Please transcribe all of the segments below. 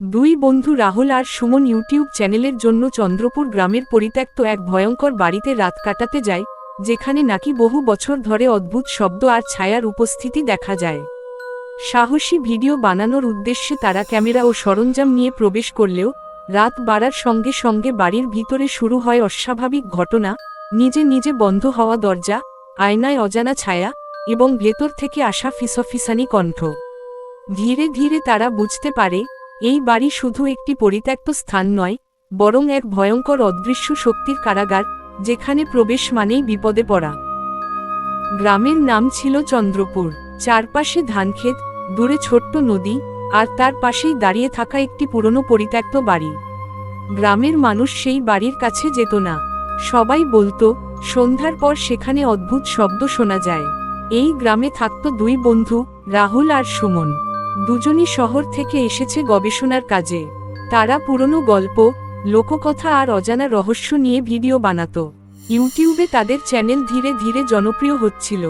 দুই বন্ধু রাহুল আর সুমন ইউটিউব চ্যানেলের জন্য চন্দ্রপুর গ্রামের পরিত্যক্ত এক ভয়ঙ্কর বাড়িতে রাত কাটাতে যায়, যেখানে নাকি বহু বছর ধরে অদ্ভুত শব্দ আর ছায়ার উপস্থিতি দেখা যায়। সাহসী ভিডিও বানানোর উদ্দেশ্যে তারা ক্যামেরা ও সরঞ্জাম নিয়ে প্রবেশ করলেও রাত বাড়ার সঙ্গে সঙ্গে বাড়ির ভিতরে শুরু হয় অস্বাভাবিক ঘটনা, নিজে নিজে বন্ধ হওয়া দরজা, আয়নায় অজানা ছায়া এবং ভেতর থেকে আসা ফিসফিসানি কণ্ঠ। ধীরে ধীরে তারা বুঝতে পারে এই বাড়ি শুধু একটি পরিত্যক্ত স্থান নয়, বরং এক ভয়ঙ্কর অদৃশ্য শক্তির কারাগার, যেখানে প্রবেশ মানেই বিপদে পড়া। গ্রামের নাম ছিল চন্দ্রপুর। চারপাশে ধানক্ষেত, দূরে ছোট্ট নদী, আর তার পাশেই দাঁড়িয়ে থাকা একটি পুরনো পরিত্যক্ত বাড়ি। গ্রামের মানুষ সেই বাড়ির কাছে যেত না। সবাই বলতো সন্ধ্যার পর সেখানে অদ্ভুত শব্দ শোনা যায়। এই গ্রামে থাকত দুই বন্ধু, রাহুল আর সুমন। দুজনই শহর থেকে এসেছে গবেষণার কাজে। তারা পুরনো গল্প, লোককথা আর অজানা রহস্য নিয়ে ভিডিও বানাতো। ইউটিউবে তাদের চ্যানেল ধীরে ধীরে জনপ্রিয় হচ্ছিল।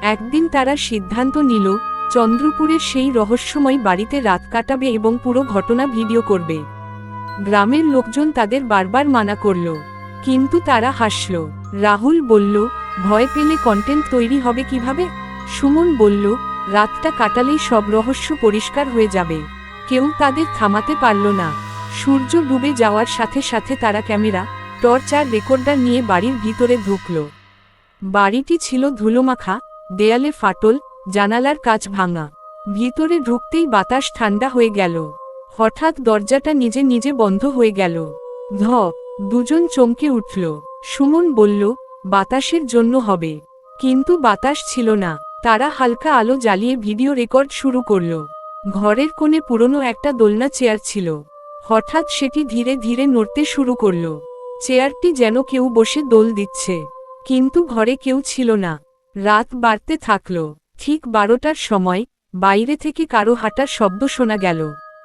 একদিন তারা সিদ্ধান্ত নিল চন্দ্রপুরের সেই রহস্যময় বাড়িতে রাত কাটাবে এবং পুরো ঘটনা ভিডিও করবে। গ্রামের লোকজন তাদের বারবার মানা করল, কিন্তু তারা হাসল। রাহুল বলল, ভয় পেলে কন্টেন্ট তৈরি হবে কিভাবে? সুমন বলল, রাতটা কাটালেই সব রহস্য পরিষ্কার হয়ে যাবে। কেউ তাদের থামাতে পারল না। সূর্য ডুবে যাওয়ার সাথে সাথে তারা ক্যামেরা, টর্চ আর রেকর্ডার নিয়ে বাড়ির ভিতরে ঢুকল। বাড়িটি ছিল ধুলোমাখা, দেয়ালে ফাটল, জানালার কাচ ভাঙা। ভিতরে ঢুকতেই বাতাস ঠান্ডা হয়ে গেল। হঠাৎ দরজাটা নিজে নিজে বন্ধ হয়ে গেল। দুজন চমকে উঠল। সুমন বলল, বাতাসের জন্য হবে। কিন্তু বাতাস ছিল না। তারা হালকা আলো জ্বালিয়ে ভিডিও রেকর্ড শুরু করল। ঘরের কোণে পুরনো একটা দোলনা চেয়ার ছিল। হঠাৎ সেটি ধীরে ধীরে নড়তে শুরু করল। চেয়ারটি যেন কেউ বসে দোল দিচ্ছে। কিন্তু ঘরে কেউ ছিল না। রাত বাড়তে থাকল। ঠিক 12টার সময় বাইরে থেকে কারো হাঁটার শব্দ শোনা গেল।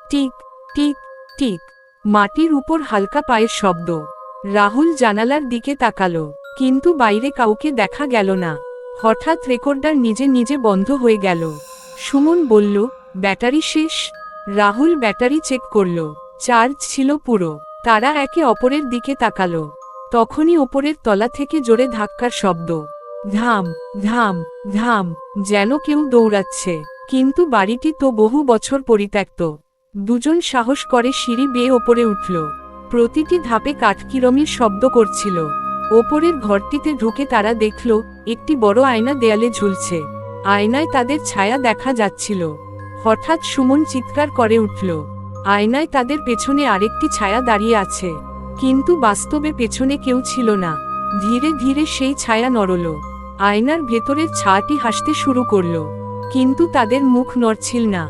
Tick tick tick. মাটির উপর হালকা পায়ের শব্দ। রাহুল জানালার দিকে তাকালো, কিন্তু বাইরে কাউকে দেখা গেল না। হঠাৎ রেকর্ডার নিজে নিজে বন্ধ হয়ে গেল। সুমন বলল, ব্যাটারি শেষ। রাহুল ব্যাটারি চেক করল। চার্জ ছিল পুরো। তারা একে অপরের দিকে তাকালো। তখনই ওপরের তলা থেকে জোরে ধাক্কার শব্দ। ধাম ধাম ধাম, যেন কেউ দৌড়াচ্ছে। কিন্তু বাড়িটি তো বহু বছর পরিত্যক্ত। দুজন সাহস করে সিঁড়ি বেয়ে ওপরে উঠল। প্রতিটি ধাপে কাঠকিরমির শব্দ করছিল। ওপরের ঘরটিতে ঢুকে তারা দেখল একটি বড় আয়না দেয়ালে ঝুলছে। আয়নায় তাদের ছায়া দেখা যাচ্ছিল। হঠাৎ সুমন চিৎকার করে উঠল, আয়নায় তাদের পেছনে আরেকটি ছায়া দাঁড়িয়ে আছে। কিন্তু বাস্তবে পেছনে কেউ ছিল না। ধীরে ধীরে সেই ছায়া নড়ল। আয়নার ভেতরের ছায়াটি হাসতে শুরু করল, কিন্তু তাদের মুখ নড়ছিল না।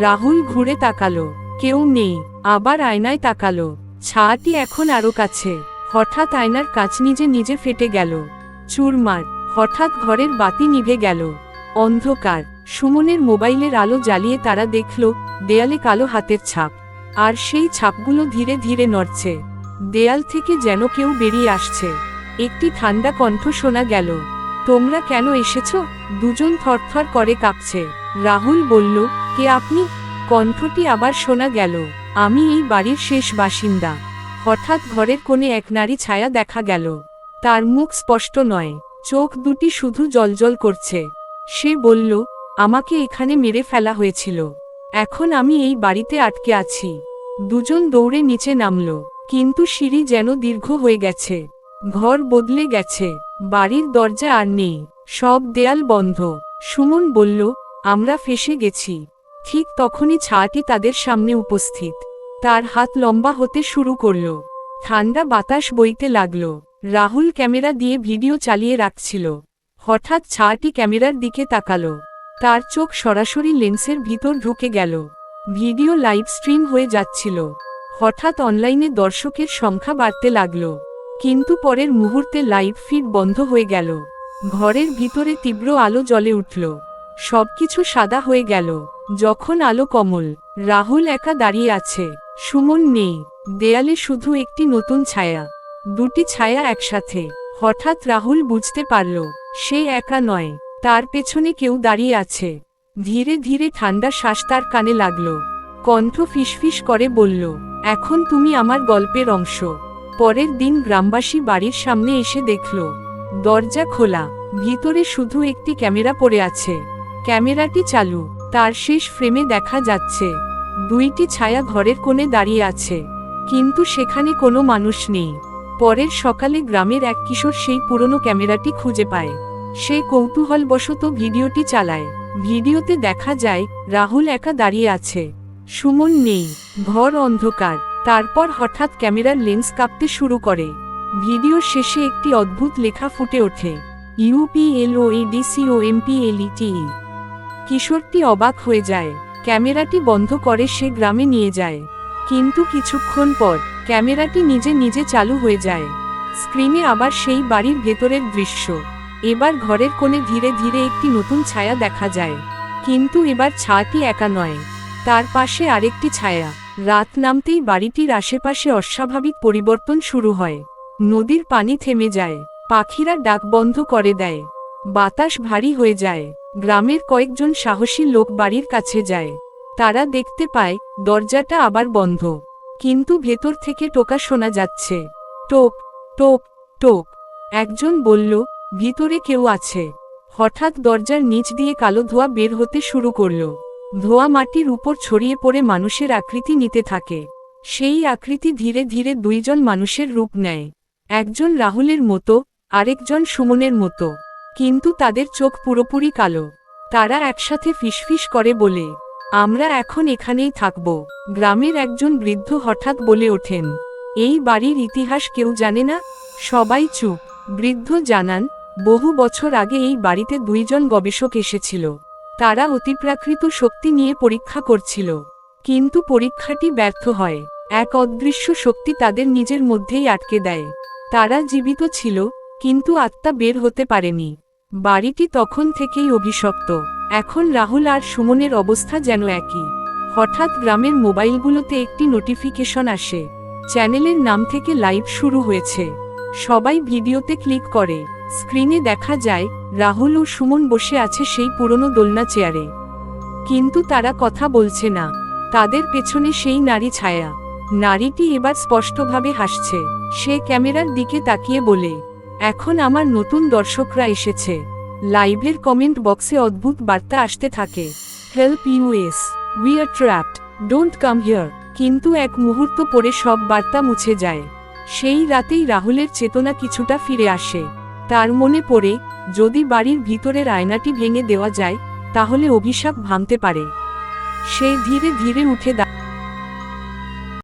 রাহুল ঘুরে তাকালো, কেউ নেই। আবার আয়নায় তাকালো, ছায়াটি এখন আরো কাছে। হঠাৎ আয়নার কাঁচ নিজে নিজে ফেটে গেল। চুরমার। হঠাৎ ঘরের বাতি নিভে গেল। অন্ধকার। সুমনের মোবাইলের আলো জ্বালিয়ে তারা দেখল দেয়ালে কালো হাতের ছাপ। আর সেই ছাপগুলো ধীরে ধীরে নড়ছে। দেয়াল থেকে যেন কেউ বেরিয়ে আসছে। একটি ঠান্ডা কণ্ঠ শোনা গেল, তোমরা কেন এসেছো? দুজন থরথর করে কাঁপছে। রাহুল বলল, কে আপনি? কণ্ঠটি আবার শোনা গেল, আমি এই বাড়ির শেষ বাসিন্দা। হঠাৎ ঘরের কোণে এক নারী ছায়া দেখা গেল। তার মুখ স্পষ্ট নয়, চোখ দুটি শুধু জ্বলজ্বল করছে। সে বলল, আমাকে এখানে মেরে ফেলা হয়েছিল। এখন আমি এই বাড়িতে আটকে আছি। দুজন দৌড়ে নিচে নামল, কিন্তু সিঁড়ি যেন দীর্ঘ হয়ে গেছে। ঘর বদলে গেছে। বাড়ির দরজা আর নেই, সব দেয়াল বন্ধ। সুমন বলল, আমরা ফেঁসে গেছি। ঠিক তখনই ছায়াটি তাদের সামনে উপস্থিত। তার হাত লম্বা হতে শুরু করল। ঠান্ডা বাতাস বইতে লাগল। রাহুল ক্যামেরা দিয়ে ভিডিও চালিয়ে রাখছিল। হঠাৎ ছায়াটি ক্যামেরার দিকে তাকালো। তার চোখ সরাসরি লেন্সের ভিতর ঢুকে গেল। ভিডিও লাইভ স্ট্রিম হয়ে যাচ্ছিল। হঠাৎ অনলাইনে দর্শকের সংখ্যা বাড়তে লাগল। কিন্তু পরের মুহূর্তে লাইভ ফিড বন্ধ হয়ে গেল। ঘরের ভিতরে তীব্র আলো জ্বলে উঠল। সবকিছু সাদা হয়ে গেল। যখন আলো কমল, রাহুল একা দাঁড়িয়ে আছে। সুমন নেই। দেয়ালে শুধু একটি নতুন ছায়া। দুটি ছায়া একসাথে। হঠাৎ রাহুল বুঝতে পারল সে একা নয়, তার পেছনে কেউ দাঁড়িয়ে আছে। ধীরে ধীরে ঠান্ডা শ্বাস তার কানে লাগল। কণ্ঠ ফিসফিস করে বলল, এখন তুমি আমার গল্পের অংশ। পরের দিন গ্রামবাসী বাড়ির সামনে এসে দেখল দরজা খোলা, ভিতরে শুধু একটি ক্যামেরা পড়ে আছে। ক্যামেরাটি চালু, তার শেষ ফ্রেমে দেখা যাচ্ছে দুইটি ছায়া ঘরের কোণে দাঁড়িয়ে আছে, কিন্তু সেখানে কোনো মানুষ নেই। পরের সকালে গ্রামের এক কিশোর সেই পুরনো ক্যামেরাটি খুঁজে পায়। সে কৌতূহলবশত ভিডিওটি চালায়। ভিডিওতে দেখা যায় রাহুল একা দাঁড়িয়ে আছে, সুমন নেই, ঘর অন্ধকার। তারপর হঠাৎ ক্যামেরার লেন্স কাঁপতে শুরু করে। ভিডিও শেষে একটি অদ্ভুত লেখা ফুটে ওঠে, UPLOADCOMPLETE। কিশোরটি অবাক হয়ে যায়, ক্যামেরাটি বন্ধ করে সে গ্রামে নিয়ে যায়। কিন্তু কিছুক্ষণ পর ক্যামেরাটি নিজে নিজে চালু হয়ে যায়। স্ক্রিনে আবার সেই বাড়ির ভেতরের দৃশ্য। এবার ঘরের কোণে ধীরে ধীরে একটি নতুন ছায়া দেখা যায়, কিন্তু এবার ছায়াটি একা নয়, তার পাশে আরেকটি ছায়া। রাত নামতেই বাড়িটির আশেপাশে অস্বাভাবিক পরিবর্তন শুরু হয়। নদীর পানি থেমে যায়, পাখিরা ডাক বন্ধ করে দেয়, বাতাস ভারী হয়ে যায়। গ্রামের কয়েকজন সাহসী লোক বাড়ির কাছে যায়। তারা দেখতে পায় দরজাটা আবার বন্ধ, কিন্তু ভেতর থেকে টোকা শোনা যাচ্ছে, টোক টোক টোক। একজন বলল, ভিতরে কেউ আছে। হঠাৎ দরজার নিচ দিয়ে কালো ধোঁয়া বের হতে শুরু করল। ধোঁয়া মাটির উপর ছড়িয়ে পড়ে মানুষের আকৃতি নিতে থাকে। সেই আকৃতি ধীরে ধীরে দুইজন মানুষের রূপ নেয়। একজন রাহুলের মতো, আরেকজন সুমনের মতো, কিন্তু তাদের চোখ পুরোপুরি কালো। তারা একসাথে ফিসফিস করে বলে, আমরা এখন এখানেই থাকব। গ্রামের একজন বৃদ্ধ হঠাৎ বলে ওঠেন, এই বাড়ির ইতিহাস কেউ জানে না? সবাই চুপ। বৃদ্ধ জানান, বহু বছর আগে এই বাড়িতে দুইজন গবেষক এসেছিল। তারা অতিপ্রাকৃত শক্তি নিয়ে পরীক্ষা করছিল, কিন্তু পরীক্ষাটি ব্যর্থ হয়। এক অদৃশ্য শক্তি তাদের নিজের মধ্যেই আটকে দেয়। তারা জীবিত ছিল, কিন্তু আত্মা বের হতে পারেনি। বাড়িটি তখন থেকেই অভিশপ্ত। এখন রাহুল আর সুমনের অবস্থা যেন একই। হঠাৎ গ্রামের মোবাইলগুলোতে একটি নোটিফিকেশন আসে, চ্যানেলের নাম থেকে লাইভ শুরু হয়েছে। সবাই ভিডিওতে ক্লিক করে। স্ক্রিনে দেখা যায় রাহুল ও সুমন বসে আছে সেই পুরনো দোলনা চেয়ারে, কিন্তু তারা কথা বলছে না। তাদের পেছনে সেই নারী ছায়া। নারীটি এবার স্পষ্টভাবে হাসছে। সে ক্যামেরার দিকে তাকিয়ে বলে, এখন আমার নতুন দর্শকরা এসেছে। লাইভের কমেন্ট বক্সে অদ্ভুত বার্তা আসতে থাকে, help us, we are trapped, don't come here. কিন্তু এক মুহূর্ত পরে সব বার্তা মুছে যায়। সেই রাতেই রাহুলের চেতনা কিছুটা ফিরে আসে। তার মনে পড়ে, যদি বাড়ির ভিতরের আয়নাটি ভেঙে দেওয়া যায়, তাহলে অভিশাপ ভাঙতে পারে। সে ধীরে ধীরে উঠে দাঁড়ায়।